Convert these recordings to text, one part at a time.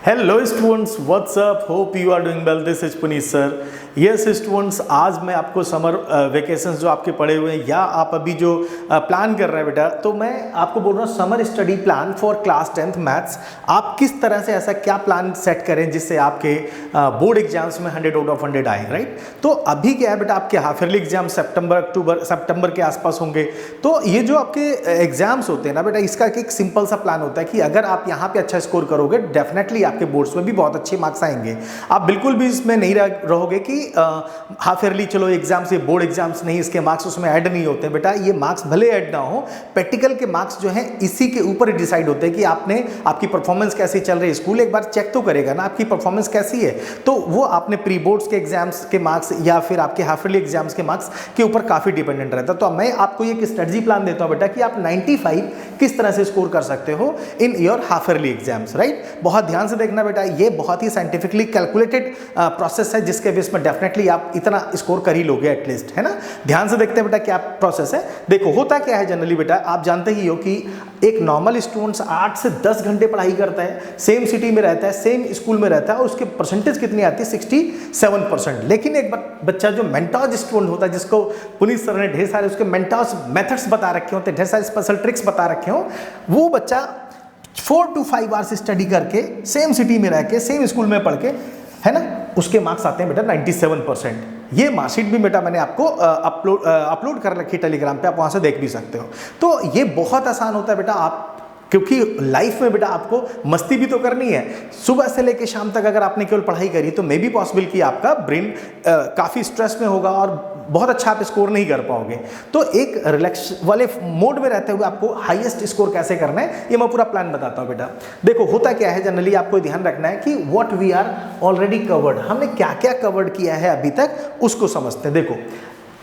Hello students, what's up, hope you are doing well. This is Puneet sir. Yes students, आज मैं आपको summer vacations जो आपके पड़े हुए हैं या आप अभी जो प्लान कर रहे हैं बेटा, तो मैं आपको बोल रहा हूँ summer study plan for class 10th maths. आप किस तरह से ऐसा क्या प्लान सेट करें जिससे आपके बोर्ड एग्जाम्स में 100 आउट ऑफ 100 आए, राइट। तो अभी क्या है बेटा, आपके हाफ ईयरली एग्जाम सितंबर के आसपास होंगे। तो ये जो आपके एग्जाम्स होते हैं ना बेटा, इसका एक सिंपल सा प्लान होता है कि अगर आप यहाँ पे अच्छा स्कोर करोगे, डेफिनेटली आपके बोर्ड्स में भी बहुत अच्छे मार्क्स आएंगे। आप बिल्कुल भी इसमें नहीं रहोगे कि हाफ ईयरली चलो एग्जाम्स, ये बोर्ड एग्जाम्स नहीं, इसके मार्क्स उसमें ऐड नहीं होते। बेटा ये मार्क्स भले ऐड ना हो, प्रैक्टिकल के मार्क्स जो हैं इसी के ऊपर ही डिसाइड होते हैं कि आपकी परफॉर्मेंस कैसी चल रही है। स्कूल एक बार चेक तो करेगा ना आपकी परफॉर्मेंस कैसी है, तो वो आपने प्री बोर्ड्स के एग्जाम्स के मार्क्स या फिर आपके हाफ ईयरली एग्जाम्स के मार्क्स के ऊपर काफी डिपेंडेंट रहता है। तो मैं आपको ये एक स्ट्रेटजी प्लान देता हूं बेटा कि आप 95 किस तरह से स्कोर कर सकते हो in your half yearly exams, right. बहुत ध्यान से देखना बेटा, ये बहुत ही साइंटिफिकली कैलकुलेटेड प्रोसेस है जिसके बेस में डेफिनेटली आप इतना स्कोर कर ही लोगे एटलीस्ट, है ना। ध्यान से देखते हैं बेटा क्या प्रोसेस है। देखो होता क्या है जनरली बेटा, आप जानते ही हो कि एक नॉर्मल स्टूडेंट्स 8 से 10 घंटे पढ़ाई करता है, सेम सिटी में रहता है, सेम स्कूल में रहता है, और उसके परसेंटेज कितनी आती है 67%। लेकिन एक बच्चा जो मेंटोज स्टूडेंट होता है, जिसको पुनीत सर ने ढेर सारे उसके मेंटोज मेथड्स बता रखे होते हैं, ढेर सारे स्पेशल ट्रिक्स बता रखे हो, वो बच्चा 4 to 5 आवर्स स्टडी करके, सेम सिटी में रह के, सेम स्कूल में पढ़ के, है ना, उसके मार्क्स आते हैं बेटा 97%। ये मार्कशीट भी बेटा मैंने आपको अपलोड कर रखी टेलीग्राम पे, आप वहां से देख भी सकते हो। तो ये बहुत आसान होता है बेटा, आप क्योंकि लाइफ में बेटा आपको मस्ती भी तो करनी है। सुबह से लेकर शाम तक अगर आपने केवल पढ़ाई करी तो मे बी पॉसिबल कि आपका ब्रेन काफ़ी स्ट्रेस में होगा और बहुत अच्छा आप स्कोर नहीं कर पाओगे। तो एक रिलैक्स वाले मोड में रहते हुए आपको हाईएस्ट स्कोर कैसे करना है, ये मैं पूरा प्लान बताता हूँ बेटा। देखो होता क्या है जनरली, आपको ध्यान रखना है कि what we are already covered, हमने क्या क्या कवर्ड किया है अभी तक, उसको समझते हैं। देखो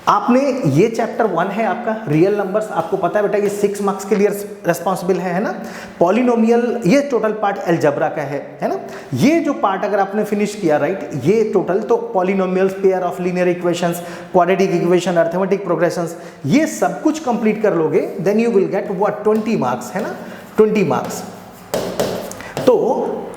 आपने ये चैप्टर 1 है आपका रियल नंबर्स, आपको पता है बेटा ये 6 मार्क्स के लिए रेस्पॉन्सिबल है ना। पॉलिनोमियल, ये टोटल पार्ट अलजेब्रा का है ना। ये जो पार्ट अगर आपने फिनिश किया, राइट, ये टोटल तो polynomials, pair of linear equations, quadratic equation, arithmetic progressions, ये सब कुछ कंप्लीट कर लोगे, then you will get what 20 marks, है ना, 20 मार्क्स। तो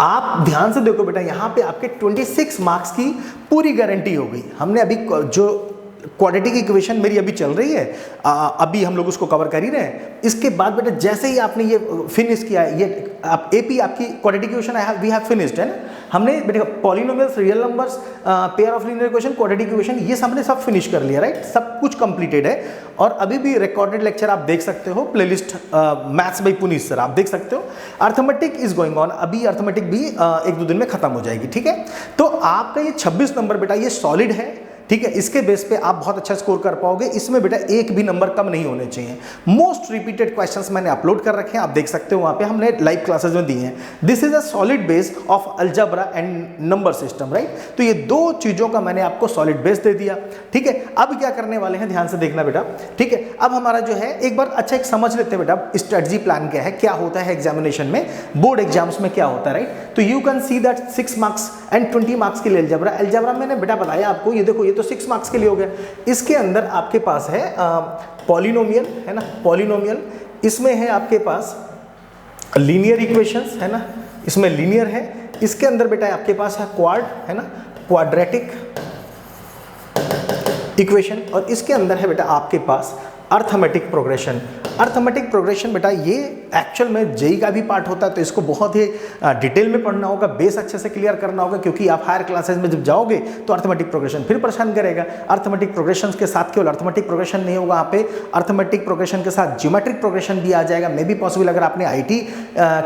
आप ध्यान से देखो बेटा, यहाँ पे आपके 26 मार्क्स की पूरी गारंटी हो गई। हमने अभी जो क्वाड्रेटिक इक्वेशन मेरी अभी चल रही है, अभी हम लोग उसको कवर कर ही रहे हैं। इसके बाद बेटा जैसे ही आपने ये फिनिश किया है, ये आप एपी आपकी quadratic equation we have finished, है ना। हमने बेटा polynomials, real numbers, pair of linear equation, quadratic equation, ये हमने सब फिनिश कर लिया, राइट, सब कुछ कंप्लीटेड है। और अभी भी रिकॉर्डेड लेक्चर आप देख सकते हो, playlist maths by Puneet sir, आप देख सकते हो। अर्थमेटिक इज गोइंग ऑन, अभी अर्थमेटिक भी 1-2 दिन में खत्म हो जाएगी, ठीक है। तो आपका ये 26 नंबर बेटा ये सॉलिड है, ठीक है। इसके बेस पे आप बहुत अच्छा स्कोर कर पाओगे। इसमें बेटा एक भी नंबर कम नहीं होने चाहिए। मोस्ट रिपीटेड क्वेश्चंस मैंने अपलोड कर रखे हैं, आप देख सकते हो, वहां पे हमने लाइव क्लासेस में दिए हैं। This is a solid base of algebra and number system, right. तो ये दो चीजों का मैंने आपको सॉलिड बेस दे दिया, ठीक है। अब क्या करने वाले हैं, ध्यान से देखना बेटा, ठीक है। अब हमारा जो है एक बार अच्छा एक समझ लेते हैं बेटा, स्ट्रेटजी प्लान क्या है, क्या होता है एग्जामिनेशन में, बोर्ड एग्जाम्स में क्या होता है, राइट। तो you can see that 6 marks and 20 marks के लिए अलजेब्रा मैंने बेटा बताया आपको, ये देखो ये तो 6 मार्क्स के लिए हो गया। इसके अंदर आपके पास है पॉलिनोमियल, है ना, पॉलिनोमियल, इसमें है आपके पास लीनियर इक्वेशंस, है ना, इसमें लीनियर है। इसके अंदर बेटा आपके पास है क्वाड, है ना, क्वाड्रेटिक इक्वेशन, और इसके अंदर है बेटा आपके पास अर्थमेटिक प्रोग्रेशन। अर्थमेटिक प्रोग्रेशन बेटा ये एक्चुअल में जेई का भी पार्ट होता है, तो इसको बहुत ही डिटेल में पढ़ना होगा, बेस अच्छे से क्लियर करना होगा, क्योंकि आप हायर क्लासेस में जब जाओगे तो अर्थमेटिक प्रोग्रेशन फिर परेशान करेगा। अर्थमेटिक प्रोग्रेशन के साथ केवल अर्थमेटिक प्रोग्रेशन नहीं होगा, यहाँ पे अर्थमेटिक प्रोग्रेशन के साथ ज्योमेट्रिक प्रोग्रेशन भी आ जाएगा। मे बी पॉसिबल अगर आपने IT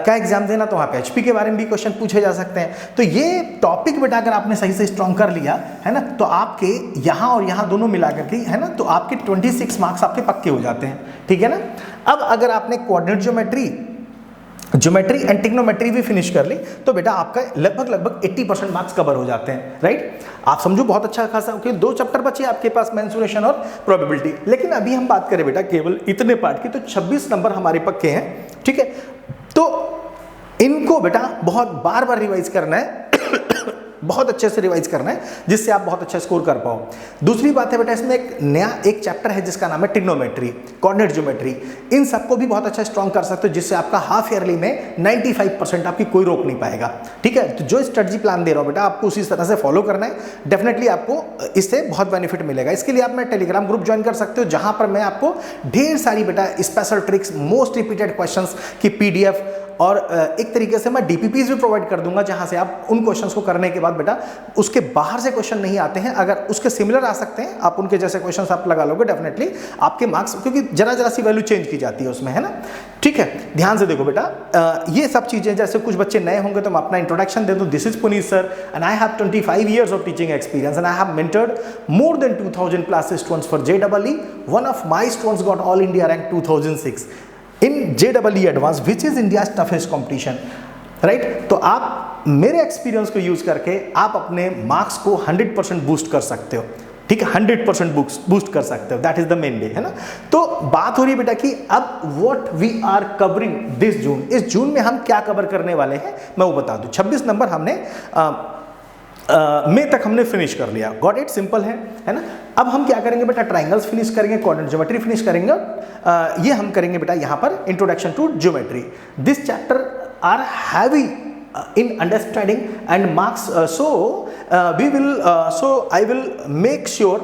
का एग्जाम देना तो वहाँ पे HP के बारे में भी क्वेश्चन पूछे जा सकते हैं। तो ये टॉपिक बेटा अगर आपने सही से स्ट्रॉन्ग कर लिया, है ना, तो आपके यहाँ और यहाँ दोनों मिला करके, है ना, तो आपके 26 मार्क्स आपके पक्के हो जाते हैं, ठीक है ना। अब अगर आपने कोऑर्डिनेट ज्योमेट्री एंड ट्रिग्नोमेट्री भी फिनिश कर ली तो बेटा आपका लगभग 80% मार्क्स कवर हो जाते हैं, राइट। आप समझो बहुत अच्छा खासा, ओके। 2 चैप्टर बचे आपके पास, मेंसुरेशन और प्रोबेबिलिटी। लेकिन अभी हम बात करें बेटा केवल इतने पार्ट की, तो 26 नंबर हमारे पक्के हैं, ठीक है। तो इनको बेटा बहुत बार बार रिवाइज करना है बहुत अच्छे से रिवाइज करना है जिससे आप बहुत अच्छा स्कोर कर पाओ। दूसरी बात है बेटा, इसमें एक नया एक चैप्टर है जिसका नाम है ट्रिग्नोमेट्री, कोऑर्डिनेट ज्योमेट्री। इन सबको भी बहुत अच्छा स्ट्रॉन्ग कर सकते हो, जिससे आपका हाफ ईयरली में 95% आपकी कोई रोक नहीं पाएगा। ठीक है, तो जो स्ट्रेटजी प्लान दे रहा हूं बेटा आपको उसी तरह से फॉलो करना है, डेफिनेटली आपको इससे बहुत बेनिफिट मिलेगा। इसके लिए आप मेरा टेलीग्राम ग्रुप ज्वाइन कर सकते हो, जहां पर मैं आपको ढेर सारी बेटा special tricks, most repeated questions की पीडीएफ और एक तरीके से मैं डीपीपीज भी प्रोवाइड कर दूंगा, जहां से आप उन क्वेश्चंस को करने के बाद बेटा उसके बाहर से क्वेश्चन नहीं आते हैं, अगर उसके सिमिलर आ सकते हैं आप उनके जैसे क्वेश्चंस आप लगा लोगे, डेफिनेटली आपके मार्क्स, क्योंकि जरा सी वैल्यू चेंज की जाती है उसमें, है ना। ठीक है, ध्यान से देखो बेटा, ये सब चीजें, जैसे कुछ बच्चे नए होंगे तो मैं अपना इंट्रोडक्शन दे दूं। This is Puneet sir and I have 25 years of teaching experience and I have mentored more than 2000 plus students for JEE. One of my students got All India rank 2006 in JEE Advanced, which is India's toughest competition, right? तो आप मेरे experience को use करके आप अपने marks को 100% boost कर सकते हो। ठीक है, 100% बूस्ट कर सकते हो, दैट इज द मेन वे, है ना। तो बात हो रही है बेटा कि अब what we are covering this June, इस जून में हम क्या कवर करने वाले हैं मैं वो बता दूं। 26 नंबर हमने मई तक हमने फिनिश कर लिया, गॉट इट, सिंपल है ना। अब हम क्या करेंगे बेटा, ट्राइंगल्स फिनिश करेंगे, कोऑर्डिनेट ज्योमेट्री फिनिश करेंगे, ये हम करेंगे बेटा यहाँ पर introduction to geometry. This chapter are heavy in understanding and marks, so I will make sure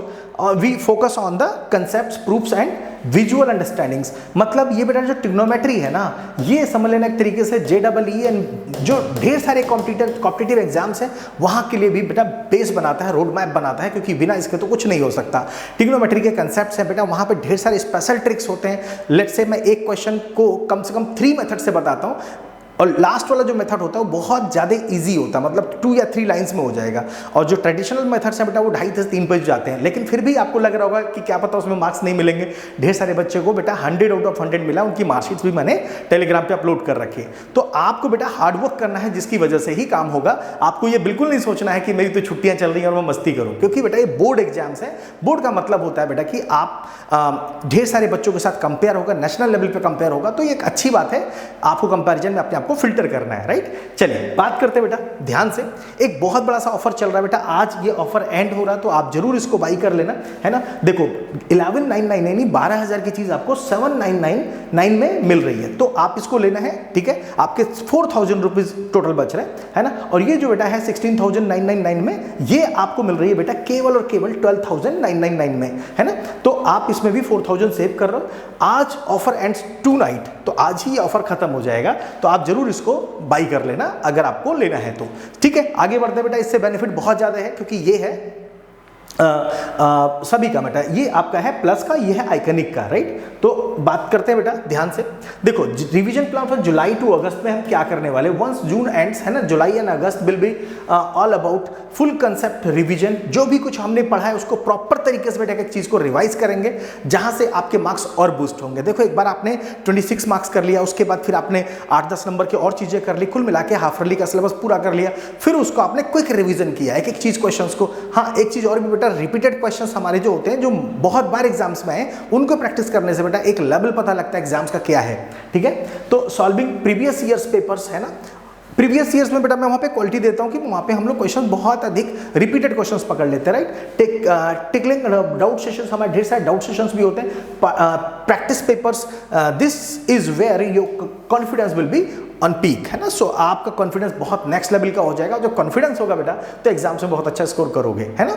we focus on the concepts, proofs and visual understandings। मतलब ये बेटा जो ट्रिग्नोमेट्री है ना, ये समझ लेना एक तरीके से JEE एंड जो ढेर सारे कॉम्पिटिटिव एग्जाम्स हैं वहाँ के लिए भी बेटा बेस बनाता है, रोड मैप बनाता है, क्योंकि बिना इसके तो कुछ नहीं हो सकता। ट्रिग्नोमेट्री के कंसेप्ट्स हैं बेटा, वहाँ पे ढेर सारे स्पेशल ट्रिक्स होते हैं। लेट्स से मैं एक क्वेश्चन को कम से कम 3 मेथड से बताता हूँ, और लास्ट वाला जो मेथड होता है वो बहुत ज़्यादा इजी होता है, मतलब 2 या 3 लाइंस में हो जाएगा। और जो ट्रेडिशनल मेथड्स हैं बेटा वो 2.5 से 3 पेज जाते हैं, लेकिन फिर भी आपको लग रहा होगा कि क्या पता उसमें मार्क्स नहीं मिलेंगे। ढेर सारे बच्चे को बेटा 100 आउट ऑफ 100 मिला, उनकी मार्कशीट्स भी मैंने टेलीग्राम पे अपलोड कर रखी है। तो आपको बेटा हार्डवर्क करना है, जिसकी वजह से ही काम होगा। आपको ये बिल्कुल नहीं सोचना है कि मेरी तो छुट्टियाँ चल रही हैं और मैं मस्ती करूँ, क्योंकि बेटा ये बोर्ड एग्जाम्स हैं। बोर्ड का मतलब होता है बेटा कि आप ढेर सारे बच्चों के साथ कंपेयर होगा, नेशनल लेवल पर कंपेयर होगा, तो ये एक अच्छी बात है। आपको कंपेरिजन में अपने आप को फिल्टर करना है, राइट। चलिए बात करते हैं बेटा ध्यान से। एक बहुत बड़ा सा ऑफर चल रहा है बेटा, आज ये ऑफर एंड हो रहा है, तो आप जरूर इसको बाई कर लेना, है ना। देखो 11,999 12,000 की चीज आपको 7,999 में मिल रही है, तो आप इसको लेना है। ठीक है, आपके 4,000 रुपीज टोटल बच रहे हैं, है ना। और ये जो बेटा है 16,999 में, ये आपको मिल रही है बेटा केवल और केवल 12,999 में, है ना। तो आप इसमें भी 4,000 सेव कर रहे हो। आज ऑफर एंड्स टू नाइट, तो आज ही ऑफर खत्म हो जाएगा, तो आप जरूर इसको बाई कर लेना अगर आपको लेना है तो। ठीक है, आगे बढ़ते बेटा, इससे बेनिफिट बहुत ज्यादा है, क्योंकि ये है सभी का बेटा, ये आपका है प्लस का, ये है आइकनिक का, राइट। तो बात करते हैं बेटा ध्यान से। देखो revision plan for July to August में हम क्या करने वाले, वंस जून एंड्स, है ना, July and August will be all about full concept revision. जो भी कुछ हमने पढ़ा है उसको प्रॉपर तरीके से बेटा एक चीज को रिवाइज करेंगे, जहां से आपके मार्क्स और बूस्ट होंगे। देखो एक बार आपने 26 मार्क्स कर लिया, उसके बाद फिर आपने 8-10 नंबर की और चीजें कर ली, कुल मिला के हाफ ईयरली का सिलेबस पूरा कर लिया, फिर उसको आपने क्विक रिवीजन किया एक एक चीज क्वेश्चंस को। हाँ, एक चीज और भी बेटा, रिपीटेड क्वेश्चंस हमारे जो होते हैं, जो बहुत बार एग्जाम्स में है, उनको प्रैक्टिस करने से बेटा एक लेवल पता लगता है एग्जाम्स का क्या है। ठीक है, तो सॉल्विंग प्रीवियस ईयर्स पेपर्स, है ना। प्रीवियस ईयर्स में बेटा मैं वहाँ पे क्वालिटी देता हूँ कि वहाँ पे हम लोग क्वेश्चन बहुत अधिक रिपीटेड क्वेश्चंस पकड़ लेते हैं, राइट। टिकलिंग डाउट सेशंस, हमारे ढेर सारे डाउट सेशंस भी होते हैं। Practice papers, this is where your confidence will be on peak, है ना। सो आपका कॉन्फिडेंस बहुत नेक्स्ट लेवल का हो जाएगा। जो कॉन्फिडेंस होगा बेटा तो एग्जाम्स में बहुत अच्छा स्कोर करोगे, है ना।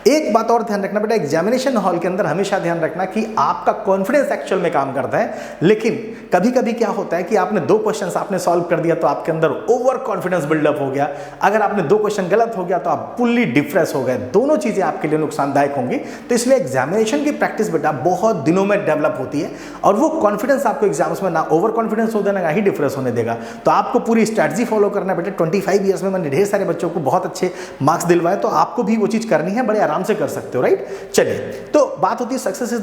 एक बात और ध्यान रखना बेटा, एग्जामिनेशन हॉल के अंदर हमेशा ध्यान रखना कि आपका कॉन्फिडेंस एक्चुअल में काम करता है, लेकिन कभी कभी क्या होता है कि आपने 2 क्वेश्चंस आपने सॉल्व कर दिया तो आपके अंदर ओवर कॉन्फिडेंस बिल्डअप हो गया। अगर आपने 2 क्वेश्चन गलत हो गया तो आप फुल्ली डिप्रेस हो गए, दोनों चीजें आपके लिए नुकसानदायक होंगी। तो इसलिए एग्जामिनेशन की प्रैक्टिस बेटा बहुत दिनों में डेवलप होती है, और वो कॉन्फिडेंस आपको एग्जाम्स में ना ओवर कॉन्फिडेंस हो देना, ना ही डिप्रेस होने देगा। तो आपको पूरी स्ट्रैटेजी फॉलो करना है बेटा। 25 इयर्स में मैंने ढेर सारे बच्चों को बहुत अच्छे मार्क्स दिलवाए, तो आपको भी वो चीज करनी है, बड़े आराम से कर सकते हो, राइट। चलिए, तो बात होती है success is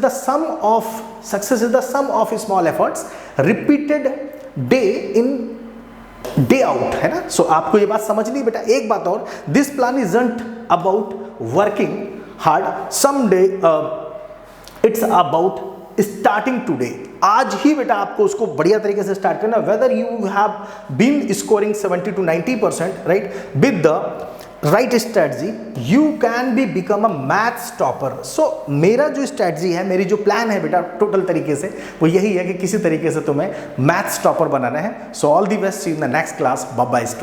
the sum of small efforts repeated day in day out, है ना। सो आपको ये बात समझनी बेटा। एक बात और, this plan isn't about working hard some day, it's about starting today. आज ही बेटा आपको उसको बढ़िया तरीके से स्टार्ट करना, whether you have been scoring 70 to 90%, right, with the right strategy you can be become a maths topper. So मेरा जो स्ट्रेटजी है, मेरी जो प्लान है बेटा टोटल तरीके से वो यही है कि किसी तरीके से तुम्हें मैथ्स टॉपर बनाना है। So all the best, see in the next class. Bye bye student.